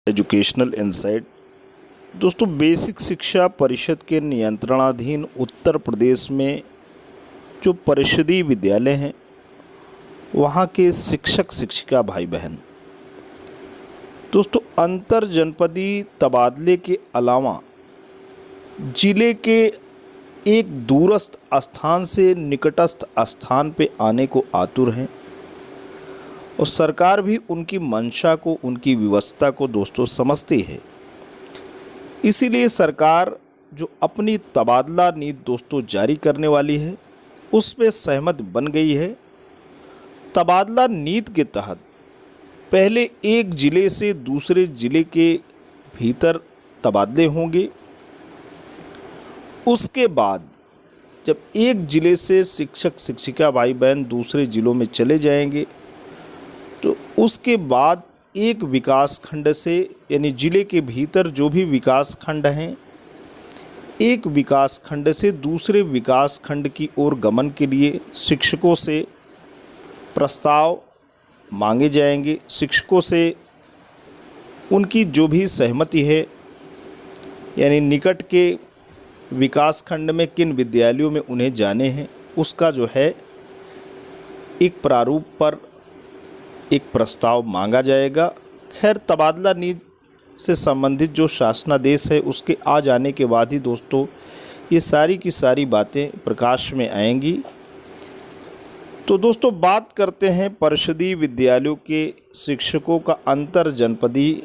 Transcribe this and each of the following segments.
Educational insight. दोस्तों, basic शिक्षा परिषद के नियंत्रणाधीन उत्तर प्रदेश में जो परिषदीय विद्यालय हैं वहाँ के शिक्षक शिक्षिका भाई बहन दोस्तों, अंतर जनपदीय तबादले के अलावा जिले के एक दूरस्थ स्थान से निकटस्थ स्थान पे आने को आतुर हैं और सरकार भी उनकी मंशा को, उनकी व्यवस्था को दोस्तों समझती है। इसीलिए सरकार जो अपनी तबादला नीति दोस्तों जारी करने वाली है उस पे सहमत बन गई है। तबादला नीति के तहत पहले एक ज़िले से दूसरे ज़िले के भीतर तबादले होंगे। उसके बाद जब एक ज़िले से शिक्षक शिक्षिका भाई बहन दूसरे ज़िलों में चले जाएंगे तो उसके बाद एक विकास खंड से, यानी ज़िले के भीतर जो भी विकास खंड हैं, एक विकास खंड से दूसरे विकास खंड की ओर गमन के लिए शिक्षकों से प्रस्ताव मांगे जाएंगे। शिक्षकों से उनकी जो भी सहमति है, यानी निकट के विकास खंड में किन विद्यालयों में उन्हें जाने हैं, उसका जो है एक प्रारूप पर एक प्रस्ताव मांगा जाएगा। खैर, तबादला नीति से संबंधित जो शासनादेश है उसके आ जाने के बाद ही दोस्तों ये सारी की सारी बातें प्रकाश में आएंगी। तो दोस्तों, बात करते हैं परिषदीय विद्यालयों के शिक्षकों का अंतर जनपदीय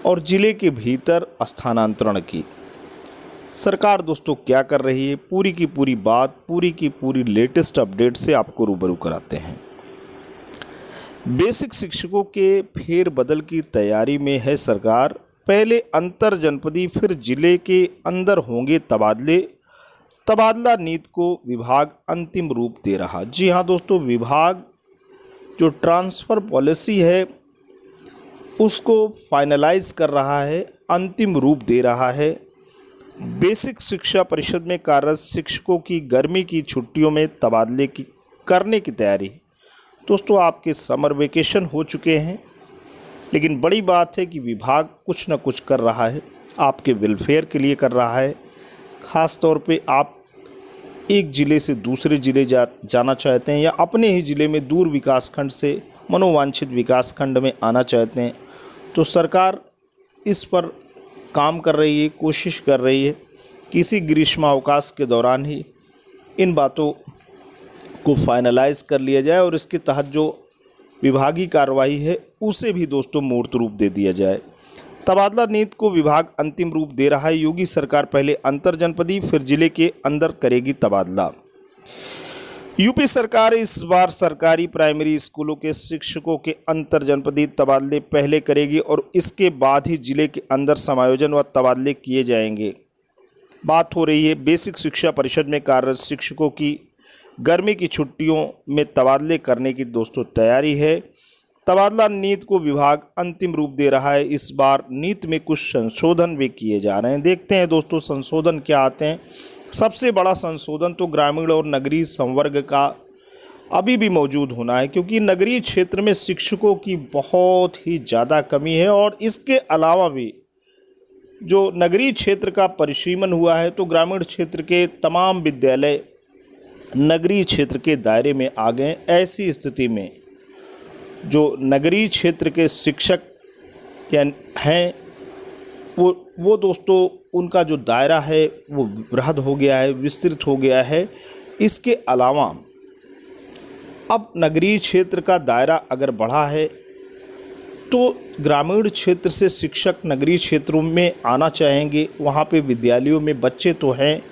और ज़िले के भीतर स्थानांतरण की। सरकार दोस्तों क्या कर रही है, पूरी की पूरी बात, पूरी की पूरी लेटेस्ट अपडेट से आपको रूबरू कराते हैं। बेसिक शिक्षकों के फेरबदल की तैयारी में है सरकार। पहले अंतर जनपदीय फिर जिले के अंदर होंगे तबादले। तबादला नीति को विभाग अंतिम रूप दे रहा। जी हाँ दोस्तों, विभाग जो ट्रांसफ़र पॉलिसी है उसको फाइनलाइज कर रहा है, अंतिम रूप दे रहा है। बेसिक शिक्षा परिषद में कार्यरत शिक्षकों की गर्मी की छुट्टियों में तबादले की करने की तैयारी। दोस्तों, आपके समर वेकेशन हो चुके हैं, लेकिन बड़ी बात है कि विभाग कुछ न कुछ कर रहा है, आपके वेलफेयर के लिए कर रहा है। ख़ास तौर पे आप एक ज़िले से दूसरे ज़िले जाना चाहते हैं या अपने ही ज़िले में दूर विकासखंड से मनोवांछित विकासखंड में आना चाहते हैं, तो सरकार इस पर काम कर रही है, कोशिश कर रही है कि इसी ग्रीष्मावकाश के दौरान ही इन बातों को फाइनलाइज कर लिया जाए और इसके तहत जो विभागीय कार्रवाई है उसे भी दोस्तों मूर्त रूप दे दिया जाए। तबादला नीति को विभाग अंतिम रूप दे रहा है। योगी सरकार पहले अंतर जनपदीय फिर जिले के अंदर करेगी तबादला। यूपी सरकार इस बार सरकारी प्राइमरी स्कूलों के शिक्षकों के अंतर जनपदीय तबादले पहले करेगी और इसके बाद ही जिले के अंदर समायोजन व तबादले किए जाएंगे। बात हो रही है बेसिक शिक्षा परिषद में कार्यरत शिक्षकों की गर्मी की छुट्टियों में तबादले करने की दोस्तों तैयारी है। तबादला नीति को विभाग अंतिम रूप दे रहा है। इस बार नीति में कुछ संशोधन भी किए जा रहे हैं। देखते हैं दोस्तों संशोधन क्या आते हैं। सबसे बड़ा संशोधन तो ग्रामीण और नगरीय संवर्ग का अभी भी मौजूद होना है, क्योंकि नगरीय क्षेत्र में शिक्षकों की बहुत ही ज़्यादा कमी है और इसके अलावा भी जो नगरीय क्षेत्र का परिसीमन हुआ है तो ग्रामीण क्षेत्र के तमाम विद्यालय नगरीय क्षेत्र के दायरे में आ गए। ऐसी स्थिति में जो नगरीय क्षेत्र के शिक्षक हैं वो दोस्तों उनका जो दायरा है वो वृहद हो गया है, विस्तृत हो गया है। इसके अलावा अब नगरीय क्षेत्र का दायरा अगर बढ़ा है तो ग्रामीण क्षेत्र से शिक्षक नगरीय क्षेत्रों में आना चाहेंगे। वहाँ पे विद्यालयों में बच्चे तो हैं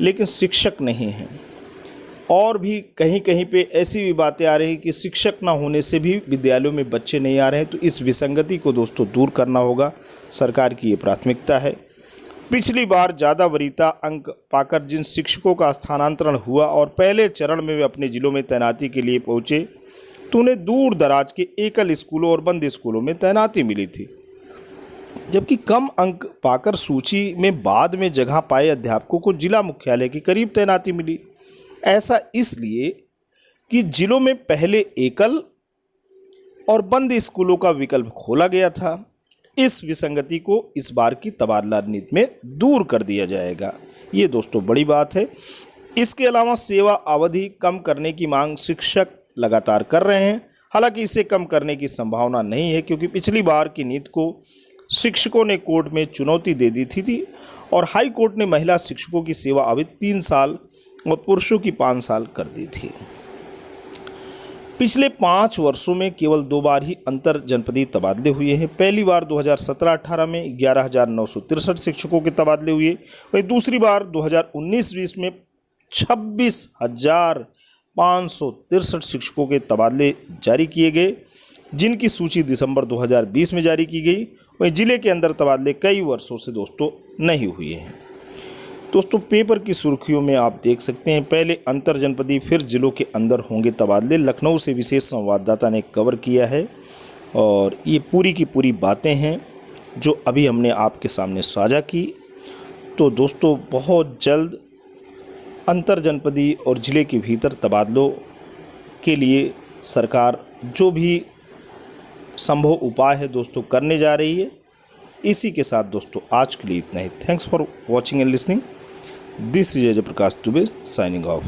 लेकिन शिक्षक नहीं हैं, और भी कहीं कहीं पे ऐसी भी बातें आ रही कि शिक्षक ना होने से भी विद्यालयों में बच्चे नहीं आ रहे हैं। तो इस विसंगति को दोस्तों दूर करना होगा, सरकार की ये प्राथमिकता है। पिछली बार ज़्यादा वरीयता अंक पाकर जिन शिक्षकों का स्थानांतरण हुआ और पहले चरण में वे अपने ज़िलों में तैनाती के लिए पहुँचे तो उन्हें दूर दराज के एकल स्कूलों और बंद स्कूलों में तैनाती मिली थी, जबकि कम अंक पाकर सूची में बाद में जगह पाए अध्यापकों को जिला मुख्यालय के करीब तैनाती मिली। ऐसा इसलिए कि जिलों में पहले एकल और बंद स्कूलों का विकल्प खोला गया था। इस विसंगति को इस बार की तबादला नीति में दूर कर दिया जाएगा। ये दोस्तों बड़ी बात है। इसके अलावा सेवा अवधि कम करने की मांग शिक्षक लगातार कर रहे हैं। हालांकि इसे कम करने की संभावना नहीं है, क्योंकि पिछली बार की नीति को शिक्षकों ने कोर्ट में चुनौती दे दी थी और हाई कोर्ट ने महिला शिक्षकों की सेवा अवधि 3 साल और पुरुषों की 5 साल कर दी थी। पिछले 5 वर्षों में केवल 2 बार ही अंतर जनपदीय तबादले हुए हैं। पहली बार 2017-18 में 11,963 शिक्षकों के तबादले हुए, वहीं दूसरी बार 2019-20 में 26,563 शिक्षकों के तबादले जारी किए गए, जिनकी सूची दिसंबर 2020 में जारी की गई। वहीं जिले के अंदर तबादले कई वर्षों से दोस्तों नहीं हुए हैं। दोस्तों पेपर की सुर्खियों में आप देख सकते हैं, पहले अंतर जनपदीय फिर जिलों के अंदर होंगे तबादले। लखनऊ से विशेष संवाददाता ने कवर किया है और ये पूरी की पूरी बातें हैं जो अभी हमने आपके सामने साझा की। तो दोस्तों बहुत जल्द अंतर जनपदीय और ज़िले के भीतर तबादलों के लिए सरकार जो भी संभव उपाय है दोस्तों करने जा रही है। इसी के साथ दोस्तों आज के लिए इतना ही। Thanks for watching and listening. This is Jayprakash Dubey signing of.